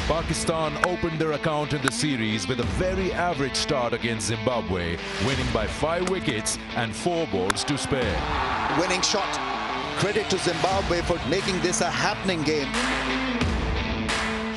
Pakistan opened their account in the series with a very average start against Zimbabwe, winning by 5 wickets and 4 balls to spare. Winning shot. Credit to Zimbabwe for making this a happening game.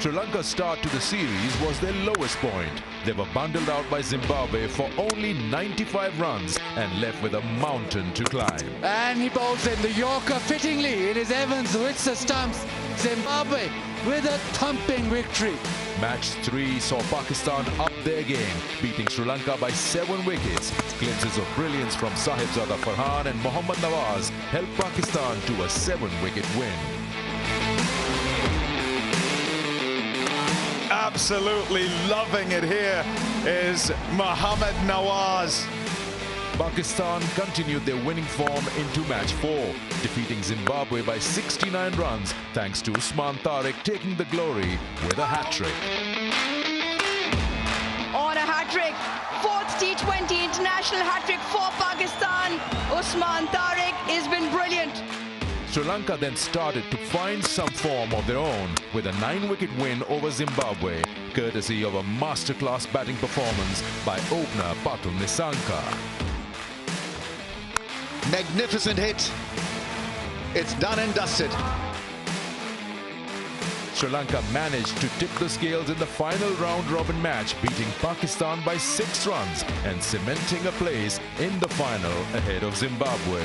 Sri Lanka's start to the series was their lowest point. They were bundled out by Zimbabwe for only 95 runs and left with a mountain to climb. And he bowls in the Yorker fittingly. It is Evans who hits the stumps. Zimbabwe with a thumping victory. Match 3 saw Pakistan up their game, beating Sri Lanka by 7 wickets. Glimpses of brilliance from Sahibzada Farhan and Mohammad Nawaz helped Pakistan to a 7-wicket win. Absolutely loving it here is Mohammad Nawaz. Pakistan continued their winning form into match 4, defeating Zimbabwe by 69 runs thanks to Usman Tariq taking the glory with a hat-trick. On a hat-trick, 4th T20 international hat-trick for Pakistan. Usman Tariq has been brilliant. Sri Lanka then started to find some form of their own with a 9-wicket win over Zimbabwe, courtesy of a masterclass batting performance by opener Patul Nisanka. Magnificent hit. It's done and dusted. Sri Lanka managed to tip the scales in the final round-robin match, beating Pakistan by 6 runs and cementing a place in the final ahead of Zimbabwe.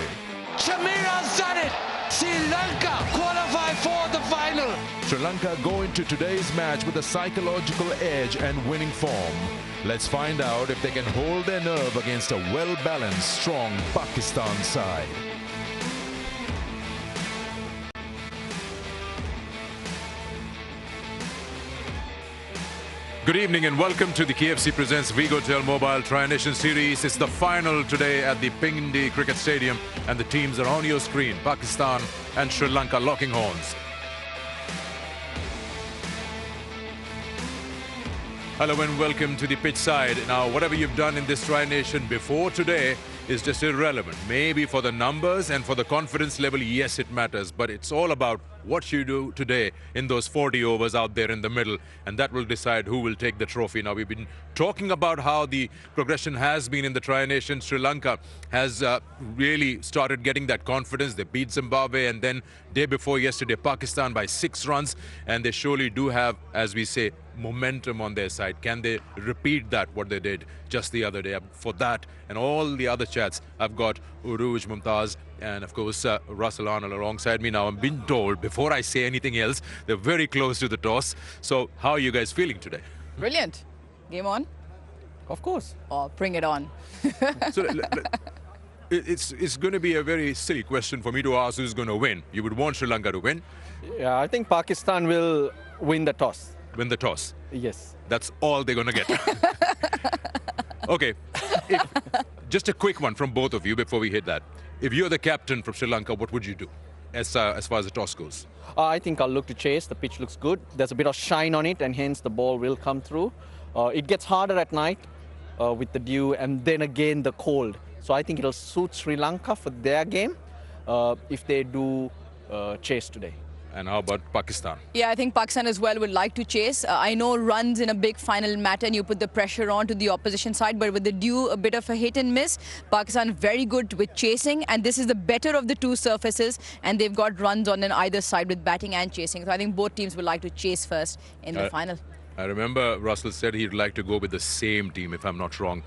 Shamira's done it! Sri Lanka qualify for the final. Sri Lanka go into today's match with a psychological edge and winning form. Let's find out if they can hold their nerve against a well-balanced, strong Pakistan side. Good evening and welcome to the KFC Presents Vigotel Mobile Tri-Nation Series. It's the final today at the Pindi Cricket Stadium and the teams are on your screen. Pakistan and Sri Lanka locking horns. Hello and welcome to the pitch side. Now, whatever you've done in this Tri-Nation before today is just irrelevant. Maybe for the numbers and for the confidence level, yes, it matters. But it's all about what you do today in those 40 overs out there in the middle. And that will decide who will take the trophy. Now, we've been talking about how the progression has been in the Tri-Nation. Sri Lanka has really started getting that confidence. They beat Zimbabwe and then day before yesterday, Pakistan by 6 runs. And they surely do have, as we say, momentum on their side. Can they repeat that, what they did just the other day? For that and all the other chats, I've got Uruj, Mumtaz, and of course Russell Arnold alongside me. Now I'm being told before I say anything else, they're very close to the toss. So how are you guys feeling today? Brilliant. Game on? Of course. Oh, bring it on. So it's going to be a very silly question for me to ask who's going to win. You would want Sri Lanka to win? Yeah, I think Pakistan will win the toss. Win the toss? Yes. That's all they're going to get. Okay. Just a quick one from both of you before we hit that. If you're the captain from Sri Lanka, what would you do as far as the toss goes? I think I'll look to chase. The pitch looks good. There's a bit of shine on it, and hence the ball will come through. It gets harder at night with the dew, and then again the cold. So I think it'll suit Sri Lanka for their game if they do chase today. And how about Pakistan? Yeah, I think Pakistan as well would like to chase. I know runs in a big final matter and you put the pressure on to the opposition side, but with the dew, a bit of a hit and miss. Pakistan very good with chasing, and this is the better of the two surfaces, and they've got runs on either side with batting and chasing. So I think both teams would like to chase first in the final. I remember Russell said he'd like to go with the same team, if I'm not wrong.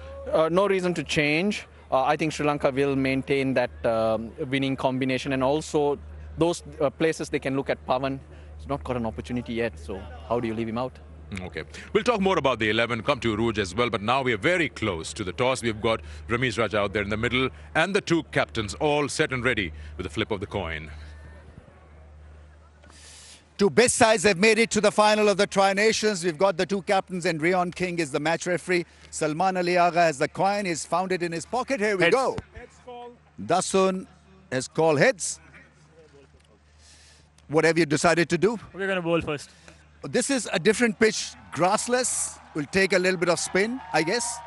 No reason to change. I think Sri Lanka will maintain that winning combination, and also those places they can look at. Pawan. He's not got an opportunity yet, so how do you leave him out? Okay. We'll talk more about the 11, come to Uruj as well, but now we are very close to the toss. We've got Ramesh Raja out there in the middle, and the two captains all set and ready with the flip of the coin. Two best sides have made it to the final of the Tri-Nations. We've got the two captains, and Rayon King is the match referee. Salman Ali Agha has the coin. He's found it in his pocket. Here we Heads. go. Dasun has called heads. What have you decided to do? We're going to bowl first. This is a different pitch, grassless. Will take a little bit of spin, I guess.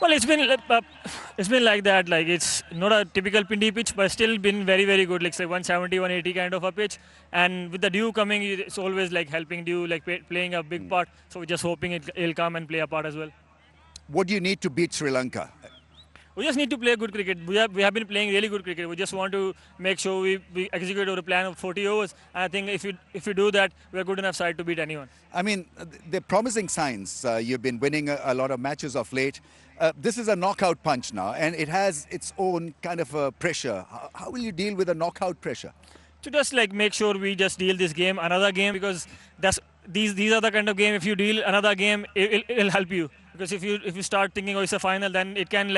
Well, it's been like that. Like it's not a typical Pindi pitch, but still been very very good. Like say 170, 180 kind of a pitch. And with the dew coming, it's always like helping dew, like playing a big part. So we're just hoping it'll come and play a part as well. What do you need to beat Sri Lanka? We just need to play good cricket. We have been playing really good cricket. We just want to make sure we execute our plan of 40 overs. And I think if we do that, we're good enough side to beat anyone. I mean, they're promising signs. You've been winning a lot of matches of late. This is a knockout punch now, and it has its own kind of pressure. How will you deal with the knockout pressure? To just like make sure we just deal this game, another game, because these are the kind of game. If you deal another game, it'll help you. Because if you start thinking, oh, it's a final, then it can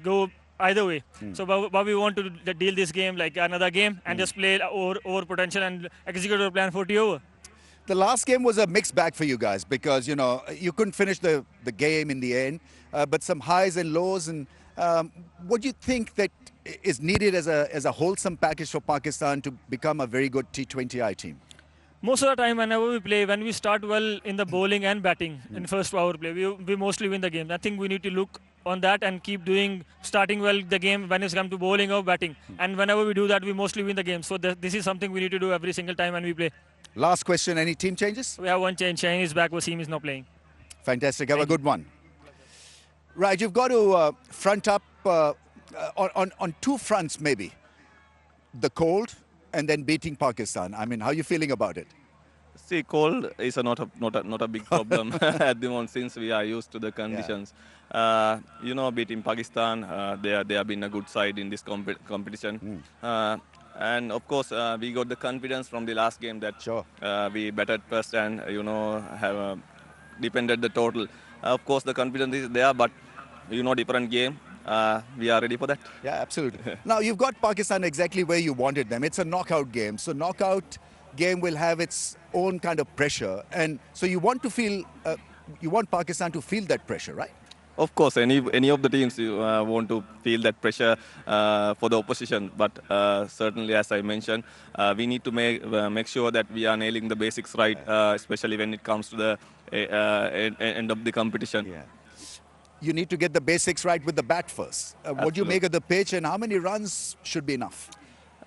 go either way. So but we want to deal this game like another game and just play over potential and execute our plan 40 over. The last game was a mixed bag for you guys because, you know, you couldn't finish the game in the end, but some highs and lows. And what do you think that is needed as a wholesome package for Pakistan to become a very good T20I team? Most of the time, whenever we play, when we start well in the bowling and batting in first power play, we mostly win the game. I think we need to look on that and keep starting well the game when it's come to bowling or batting. And whenever we do that, we mostly win the game. So this is something we need to do every single time when we play. Last question, any team changes? We have one change. Shaheen is back, Wasim is not playing. Fantastic, have a good one. Right, you've got to front up on two fronts maybe. The cold and then beating Pakistan. I mean, how are you feeling about it? See, cold is not a big problem at the moment since we are used to the conditions. Yeah. You know, beating Pakistan, they have been a good side in this competition. And of course, we got the confidence from the last game that we batted first and, you know, have defended the total. Of course, the confidence is there, but, you know, different game. We are ready for that. Yeah, absolutely. Now, you've got Pakistan exactly where you wanted them. It's a knockout game. So knockout game will have its own kind of pressure. And so you want to feel, you want Pakistan to feel that pressure, right? Of course, any of the teams want to feel that pressure for the opposition. But certainly, as I mentioned, we need to make sure that we are nailing the basics right, especially when it comes to the end of the competition. Yeah. You need to get the basics right with the bat first. What do you make of the pitch and how many runs should be enough?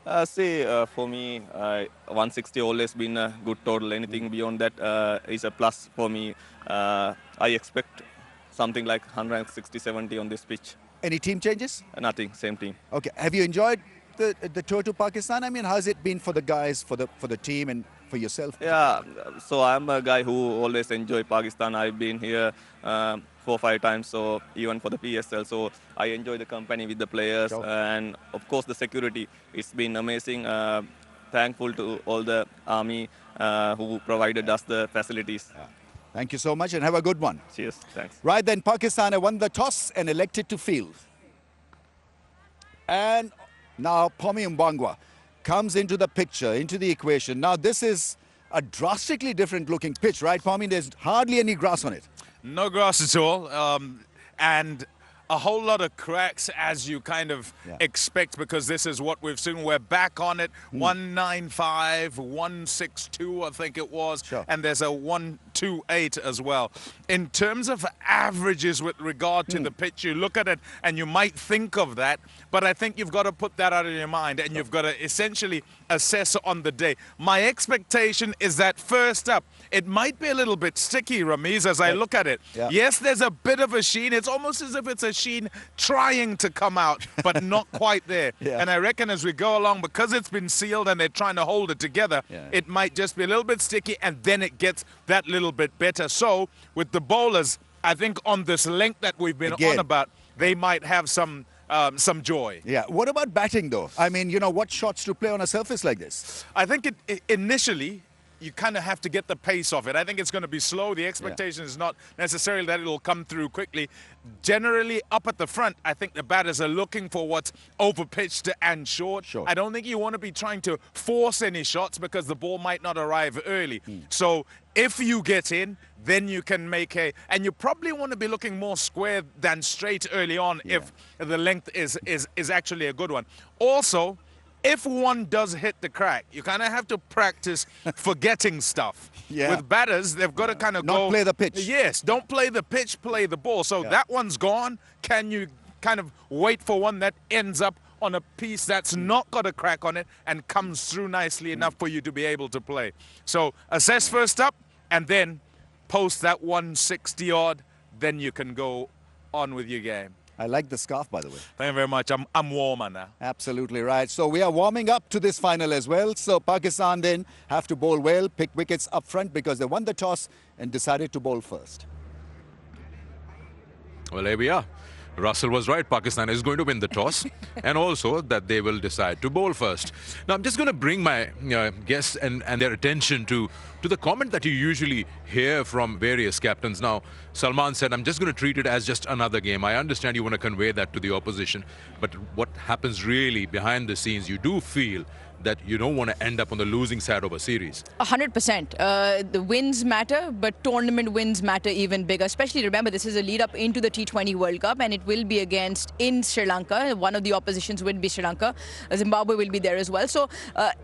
For me, 160 always been a good total. Anything beyond that is a plus for me. I expect something like 160, 70 on this pitch. Any team changes? Nothing, same team. Okay. Have you enjoyed the tour to Pakistan? I mean, how's it been for the guys, for the team and for yourself? Yeah, so I'm a guy who always enjoy Pakistan. I've been here 4 or 5 times, so even for the PSL. So I enjoy the company with the players and of course the security. It's been amazing. Thankful to all the army who provided us the facilities. Yeah. Thank you so much and have a good one. Cheers, thanks. Right then, Pakistan have won the toss and elected to field. And now Pomi Mbangwa comes into the picture, into the equation. Now this is a drastically different looking pitch, right, Pomi? There's hardly any grass on it. No grass at all, and a whole lot of cracks as you kind of expect, because this is what we've seen. We're back on it, 195, 162, I think it was, and there's a 128 as well. In terms of averages with regard to the pitch, you look at it and you might think of that, but I think you've got to put that out of your mind and you've got to essentially assess on the day. My expectation is that first up, it might be a little bit sticky, Ramiz, as I look at it. Yes, there's a bit of a sheen. It's almost as if it's a sheen trying to come out, but not quite there. And I reckon as we go along, because it's been sealed and they're trying to hold it together, it might just be a little bit sticky and then it gets that little bit better. So with the bowlers, I think on this length that we've been on about, they might have some joy. Yeah. What about batting, though? I mean, you know, what shots to play on a surface like this? I think initially, you kind of have to get the pace of it. I think it's going to be slow. The expectation is not necessarily that it'll come through quickly. Generally, up at the front, I think the batters are looking for what's over-pitched and short. I don't think you want to be trying to force any shots because the ball might not arrive early. So if you get in, then you can make and you probably want to be looking more square than straight early on if the length is actually a good one. Also, if one does hit the crack, you kind of have to practice forgetting stuff. Yeah. With batters, they've got to kind of Not play the pitch. Yes, don't play the pitch, play the ball. So that one's gone. Can you kind of wait for one that ends up on a piece that's not got a crack on it and comes through nicely enough for you to be able to play? So assess first up, and then post that 160 odd, then you can go on with your game. I like the scarf, by the way. Thank you very much. I'm warmer now. Absolutely right. So we are warming up to this final as well. So Pakistan then have to bowl well, pick wickets up front because they won the toss and decided to bowl first. Well, here we are. Russell was right. Pakistan is going to win the toss and also that they will decide to bowl first. Now, I'm just going to bring my guests and their attention to the comment that you usually hear from various captains. Now, Salman said, I'm just going to treat it as just another game. I understand you want to convey that to the opposition, but what happens really behind the scenes, you do feel that you don't want to end up on the losing side of a series. 100%. The wins matter, but tournament wins matter even bigger. Especially, remember, this is a lead up into the T20 World Cup, and it will be against in Sri Lanka. One of the oppositions will be Sri Lanka. Zimbabwe will be there as well. So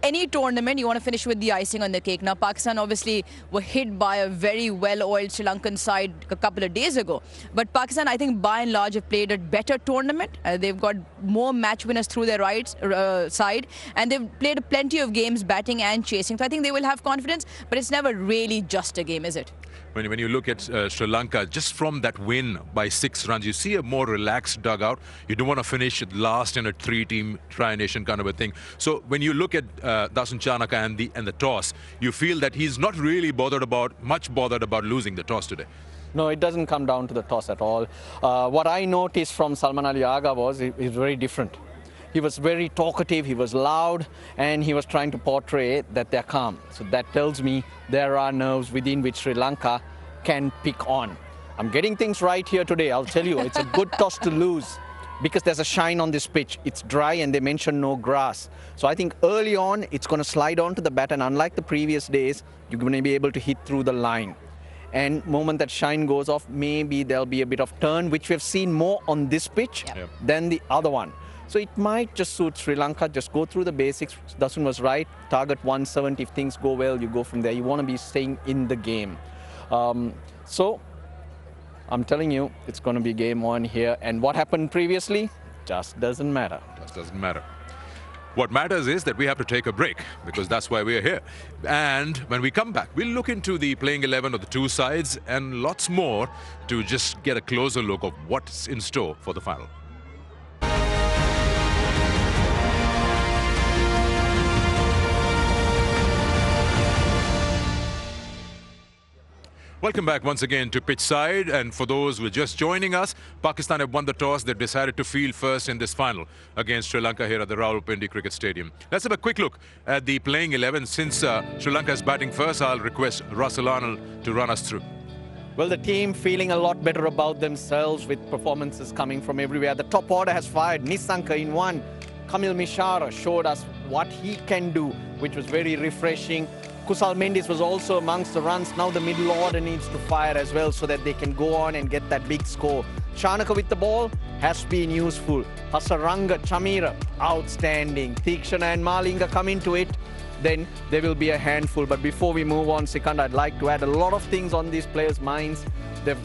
any tournament, you want to finish with the icing on the cake. Now, Pakistan obviously were hit by a very well-oiled Sri Lankan side a couple of days ago. But Pakistan, I think, by and large, have played a better tournament. They've got more match winners through their side, and they've played plenty of games batting and chasing. So I think they will have confidence, but it's never really just a game, is it? When you look at Sri Lanka, just from that win by 6 runs, you see a more relaxed dugout. You don't want to finish last in a 3-team tri-nation kind of a thing. So when you look at Dasun Chanaka and the toss, you feel that he's not really much bothered about losing the toss today. No, it doesn't come down to the toss at all. What I noticed from Salman Ali Agha was he's very different. He was very talkative, he was loud, and he was trying to portray that they're calm. So that tells me there are nerves within which Sri Lanka can pick on. I'm getting things right here today, I'll tell you. It's a good toss to lose because there's a shine on this pitch. It's dry and they mentioned no grass. So I think early on, it's going to slide onto the bat, and unlike the previous days, you're going to be able to hit through the line. And moment that shine goes off, maybe there'll be a bit of turn, which we've seen more on this pitch than the other one. So it might just suit Sri Lanka, just go through the basics. Dasun was right, target 170. If things go well, you go from there. You want to be staying in the game. So I'm telling you, it's going to be game one here. And what happened previously just doesn't matter. Just doesn't matter. What matters is that we have to take a break because that's why we're here. And when we come back, we'll look into the playing 11 of the two sides and lots more to just get a closer look of what's in store for the final. Welcome back once again to Pitch Side, and for those who are just joining us, Pakistan have won the toss. They've decided to field first in this final against Sri Lanka here at the Rawalpindi Cricket Stadium. Let's have a quick look at the playing 11. Since Sri Lanka is batting first, I'll request Russell Arnold to run us through. Well, the team feeling a lot better about themselves with performances coming from everywhere. The top order has fired. Nisanka in one. Kamil Mishara showed us what he can do, which was very refreshing. Kusal Mendis was also amongst the runs. Now the middle order needs to fire as well so that they can go on and get that big score. Chanaka with the ball has been useful. Hasaranga, Chamira, outstanding. Thikshana and Malinga come into it, then there will be a handful. But before we move on, Sikand, I'd like to add a lot of things on these players' minds. They've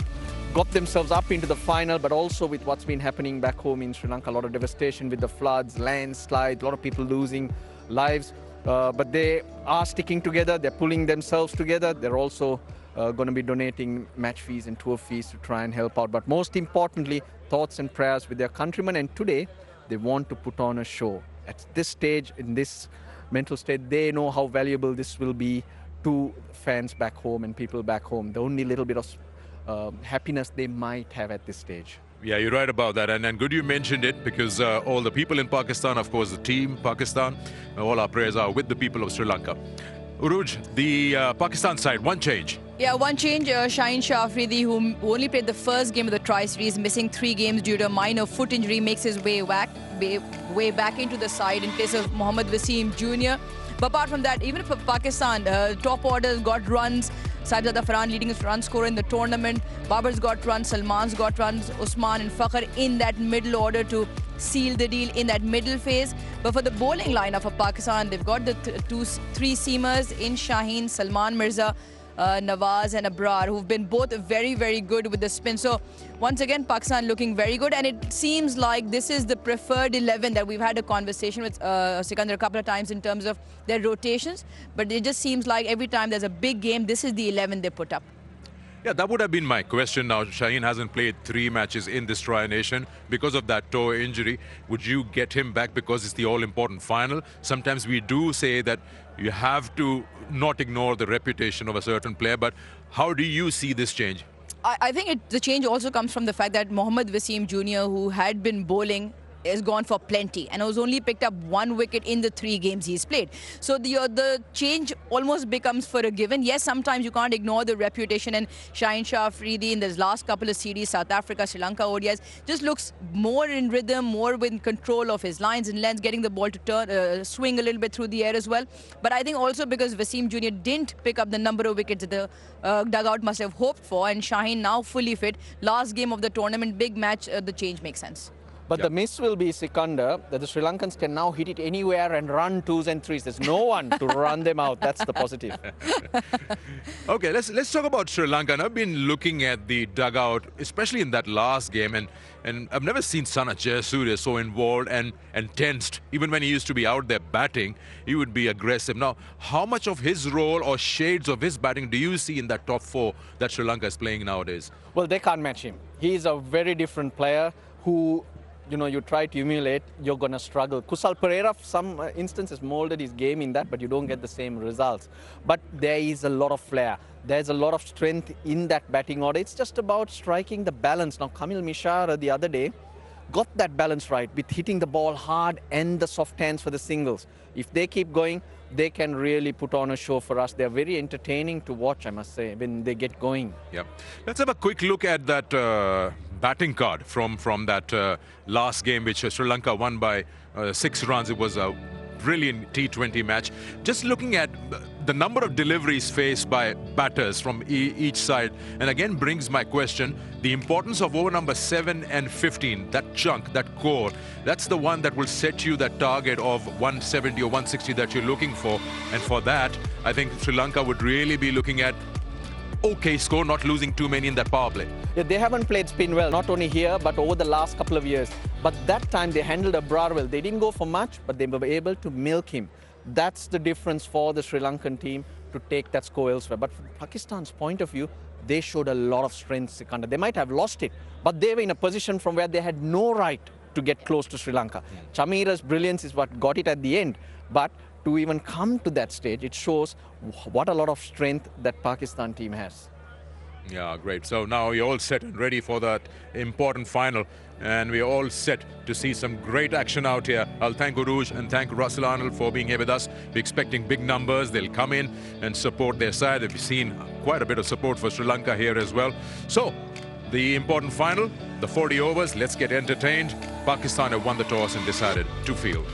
got themselves up into the final, but also with what's been happening back home in Sri Lanka. A lot of devastation with the floods, landslides, a lot of people losing lives. But they are sticking together, they're pulling themselves together. They're also going to be donating match fees and tour fees to try and help out. But most importantly, thoughts and prayers with their countrymen. And today, they want to put on a show. At this stage, in this mental state, they know how valuable this will be to fans back home and people back home. The only little bit of happiness they might have at this stage. Yeah, you're right about that. And good you mentioned it because all the people in Pakistan, of course, the team Pakistan, all our prayers are with the people of Sri Lanka. Uruj, the Pakistan side, one change. Yeah, one change. Shaheen Shah Afridi, who only played the first game of the tri-series, missing 3 games due to a minor foot injury, makes his way back into the side in place of Mohammad Wasim Jr. But apart from that, even for Pakistan, top orders got runs. Saibzada Farhan leading his run scorer in the tournament. Babar's got runs, Salman's got runs, Usman and Fakhr in that middle order to seal the deal in that middle phase. But for the bowling lineup for Pakistan, they've got the three seamers in Shaheen, Salman Mirza, Nawaz and Abrar, who've been both very, very good with the spin. So once again, Pakistan looking very good, and it seems like this is the preferred 11 that we've had a conversation with Sikandar a couple of times in terms of their rotations, but it just seems like every time there's a big game, this is the 11 they put up. Yeah, that would have been my question. Now, Shaheen hasn't played 3 matches in this Tri-Nation because of that toe injury. Would you get him back because it's the all-important final? Sometimes we do say that you have to not ignore the reputation of a certain player, but how do you see this change? I think the change also comes from the fact that Mohammad Wasim Jr., who had been bowling, has gone for plenty and has only picked up 1 wicket in the 3 games he's played. So the change almost becomes for a given. Yes, sometimes you can't ignore the reputation, and Shaheen Shah Afridi in this last couple of series, South Africa, Sri Lanka ODIs, just looks more in rhythm, more in control of his lines and lengths, getting the ball to turn, swing a little bit through the air as well. But I think also because Wasim Jr. didn't pick up the number of wickets that the dugout must have hoped for, and Shaheen now fully fit, last game of the tournament, big match, the change makes sense. But the miss will be, Sikandar, that the Sri Lankans can now hit it anywhere and run 2s and 3s. There's no one to run them out. That's the positive. Okay, let's talk about Sri Lanka. And I've been looking at the dugout, especially in that last game, and I've never seen Sana Jayasuriya so involved and tensed. Even when he used to be out there batting, he would be aggressive. Now, how much of his role or shades of his batting do you see in that top 4 that Sri Lanka is playing nowadays? Well, they can't match him. He's a very different player who, you know, you try to emulate, you're going to struggle. Kusal Pereira, some instances, molded his game in that, but you don't get the same results. But there is a lot of flair. There's a lot of strength in that batting order. It's just about striking the balance. Now, Kamil Mishara the other day got that balance right with hitting the ball hard and the soft hands for the singles. If they keep going, they can really put on a show for us. They're very entertaining to watch, I must say, when they get going. Yeah. Let's have a quick look at that batting card from that last game, which Sri Lanka won by 6 runs. It was a brilliant T20 match. Just looking at the number of deliveries faced by batters from each side, and again brings my question, the importance of over number 7 and 15, that chunk, that core, that's the one that will set you that target of 170 or 160 that you're looking for. And for that, I think Sri Lanka would really be looking at okay score, not losing too many in that power play. Yeah, they haven't played spin well, not only here, but over the last couple of years. But that time they handled Abrar well. They didn't go for much, but they were able to milk him. That's the difference for the Sri Lankan team to take that score elsewhere. But from Pakistan's point of view, they showed a lot of strength, Sikandar. They might have lost it, but they were in a position from where they had no right to get close to Sri Lanka. Chamira's brilliance is what got it at the end, but to even come to that stage, it shows what a lot of strength that Pakistan team has. Yeah, great. So now you're all set and ready for that important final, and we're all set to see some great action out here. I'll thank Uruj and thank Russell Arnold for being here with us. We're expecting big numbers. They'll come in and support their side. We've seen quite a bit of support for Sri Lanka here as well. So the important final, the 40 overs, let's get entertained. Pakistan have won the toss and decided to field.